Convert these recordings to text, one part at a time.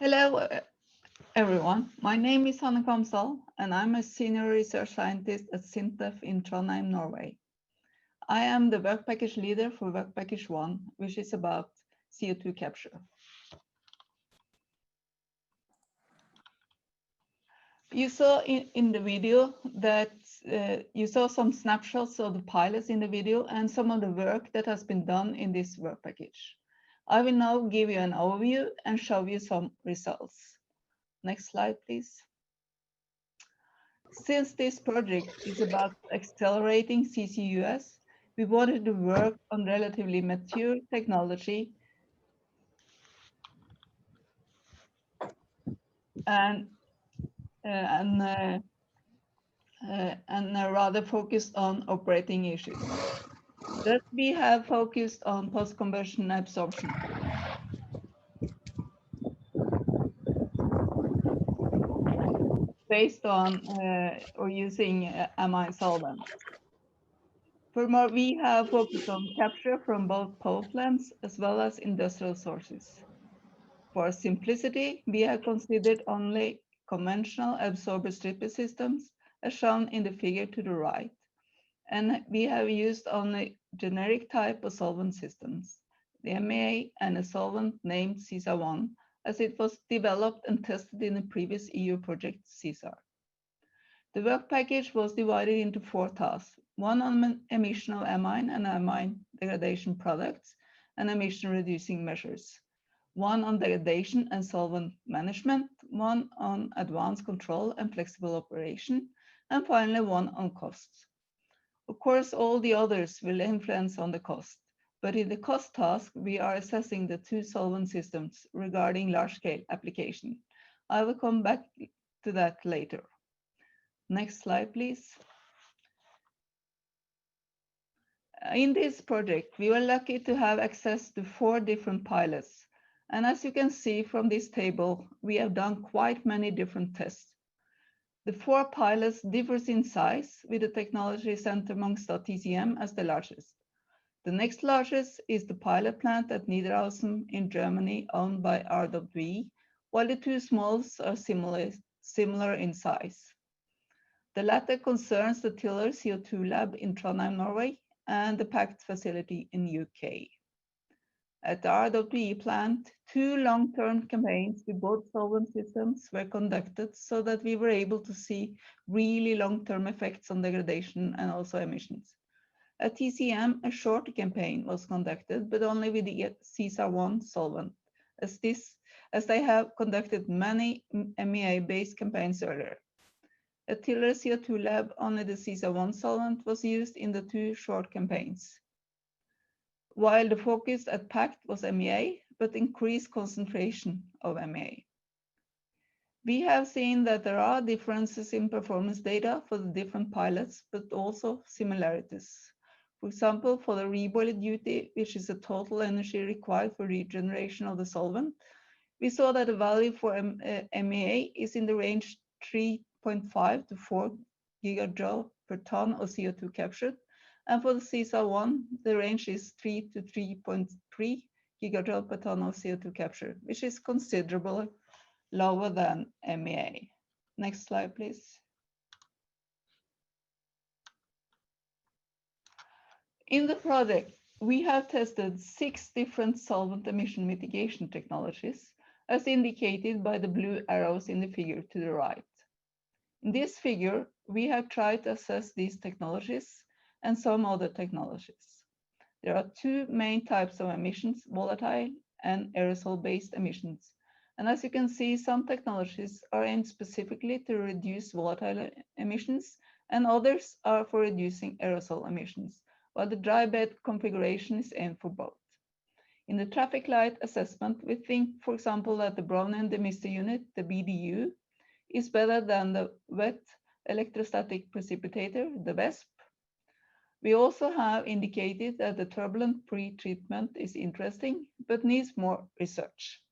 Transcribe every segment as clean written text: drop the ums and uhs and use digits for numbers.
Hello, everyone. My name is Hanne Kvamsdal, and I'm a senior research scientist at SINTEF in Trondheim, Norway. I am the work package leader for work package 1, which is about CO2 capture. You saw in the video that you saw some snapshots of the pilots in the video and some of the work that has been done in this work package. I will now give you an overview and show you some results. Next slide, please. Since this project is about accelerating CCUS, we wanted to work on relatively mature technology and rather focused on operating issues. Thus, we have focused on post-combustion absorption. Based on or using amine solvents. Furthermore, we have focused on capture from both power plants as well as industrial sources. For simplicity, we have considered only conventional absorber stripper systems, as shown in the figure to the right, and we have used only generic type of solvent systems, the MEA and a solvent named CESA1, as it was developed and tested in the previous EU project CESAR. The work package was divided into 4 tasks, one on emission of amine and amine degradation products and emission reducing measures, one on degradation and solvent management, one on advanced control and flexible operation, and finally one on costs. Of course, all the others will influence on the cost, but in the cost task, we are assessing the 2 solvent systems regarding large-scale application. I will come back to that later. Next slide, please. In this project, we were lucky to have access to 4 different pilots. And as you can see from this table, we have done quite many different tests. The 4 pilots differs in size, with the Technology Center Mongstad TCM as the largest. The next largest is the pilot plant at Niederhausen in Germany, owned by RWE, while the 2 smallest are similar in size. The latter concerns the Tiller CO2 lab in Trondheim, Norway, and the PACT facility in UK. At the RWE plant, 2 long-term campaigns with both solvent systems were conducted so that we were able to see really long-term effects on degradation and also emissions. At TCM, a short campaign was conducted, but only with the CESAR1 solvent, as they have conducted many MEA-based campaigns earlier. At Tiller CO2 lab, only the CESAR1 solvent was used in the 2 short campaigns, while the focus at PACT was MEA, but increased concentration of MEA. We have seen that there are differences in performance data for the different pilots, but also similarities. For example, for the reboiler duty, which is the total energy required for regeneration of the solvent, we saw that the value for MEA is in the range 3.5 to 4 gigajoule per ton of CO2 captured, and for the CESAR1, the range is 3 to 3.3 gigajoule per ton of CO2 captured, which is considerably lower than MEA. Next slide, please. In the project, we have tested 6 different solvent emission mitigation technologies, as indicated by the blue arrows in the figure to the right. In this figure, we have tried to assess these technologies and some other technologies. There are 2 main types of emissions, volatile and aerosol-based emissions. And as you can see, some technologies are aimed specifically to reduce volatile emissions, and others are for reducing aerosol emissions, while the dry bed configuration is aimed for both. In the traffic light assessment, we think, for example, that the Brownian demister unit, the BDU, is better than the wet electrostatic precipitator, the WESP. We also have indicated that the turbulent pre-treatment is interesting, but needs more research.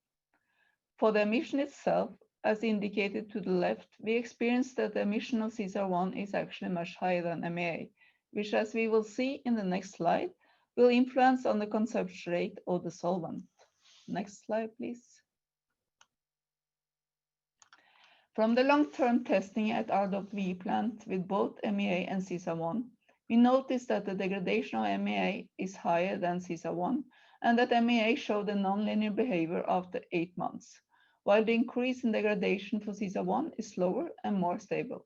For the emission itself, as indicated to the left, we experienced that the emission of CESAR1 is actually much higher than MEA, which, as we will see in the next slide, will influence on the consumption rate of the solvent. Next slide, please. From the long-term testing at our WP plant with both MEA and CISA-1, we noticed that the degradation of MEA is higher than CISA-1 and that MEA showed a nonlinear behavior after 8 months, while the increase in degradation for CISA-1 is slower and more stable.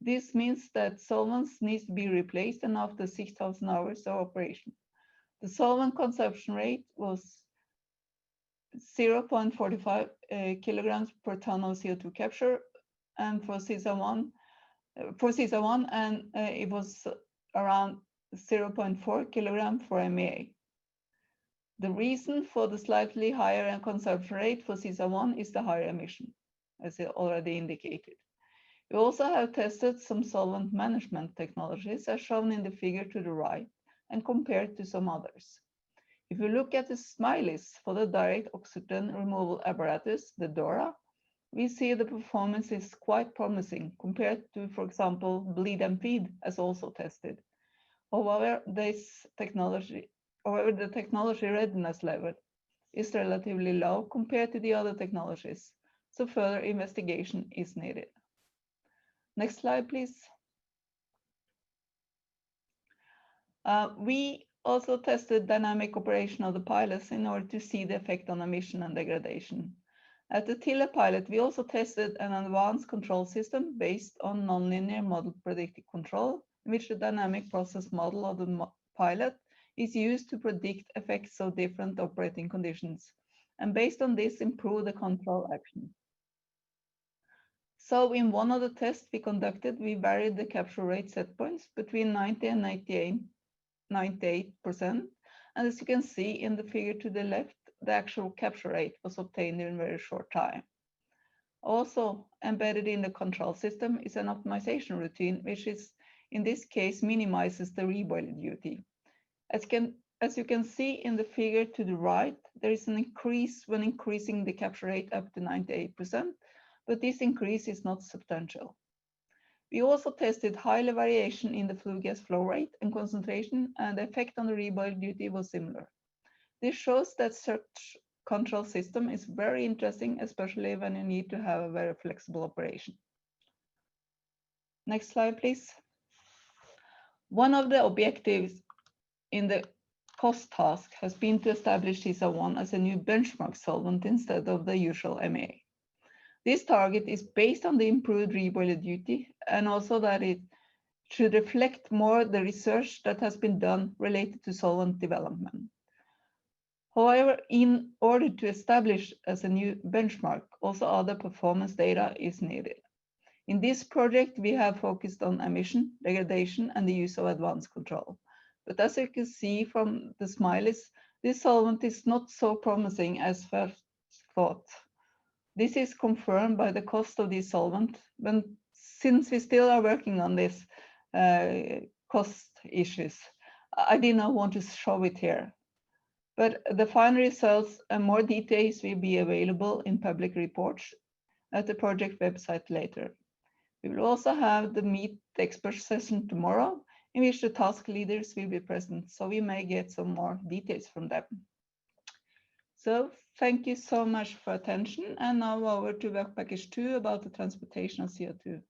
This means that solvents need to be replaced and after 6,000 hours of operation. The solvent consumption rate was 0.45 kilograms per ton of CO2 capture, and for CISA-1, and it was around 0.4 kilogram for MEA. The reason for the slightly higher consumption rate for CISA-1 is the higher emission, as I already indicated. We also have tested some solvent management technologies as shown in the figure to the right and compared to some others. If you look at the smileys for the direct oxygen removal apparatus, the DORA, we see the performance is quite promising compared to, for example, bleed and feed as also tested. However, the technology readiness level is relatively low compared to the other technologies, so further investigation is needed. Next slide, please. We also tested dynamic operation of the pilots in order to see the effect on emission and degradation. At the Tiller pilot, we also tested an advanced control system based on nonlinear model predictive control, in which the dynamic process model of the pilot is used to predict effects of different operating conditions, and based on this, improve the control action. So in one of the tests we conducted, we varied the capture rate set points between 90 and 98%. And as you can see in the figure to the left, the actual capture rate was obtained in a very short time. Also embedded in the control system is an optimization routine, which is in this case minimizes the reboiler duty. As you can see in the figure to the right, there is an increase when increasing the capture rate up to 98%, but this increase is not substantial. We also tested highly variation in the flue gas flow rate and concentration, and the effect on the reboiler duty was similar. This shows that such control system is very interesting, especially when you need to have a very flexible operation. Next slide, please. One of the objectives in the cost task has been to establish CISA-1 as a new benchmark solvent instead of the usual MEA. This target is based on the improved reboiler duty and also that it should reflect more the research that has been done related to solvent development. However, in order to establish as a new benchmark, also other performance data is needed. In this project, we have focused on emission, degradation, and the use of advanced control. But as you can see from the smileys, this solvent is not so promising as first thought. This is confirmed by the cost of this solvent, but since we still are working on this cost issues, I did not want to show it here. But the final results and more details will be available in public reports at the project website later. We will also have the Meet the Expert session tomorrow, in which the task leaders will be present, so we may get some more details from them. So thank you so much for attention, and now over to work package 2 about the transportation of CO2.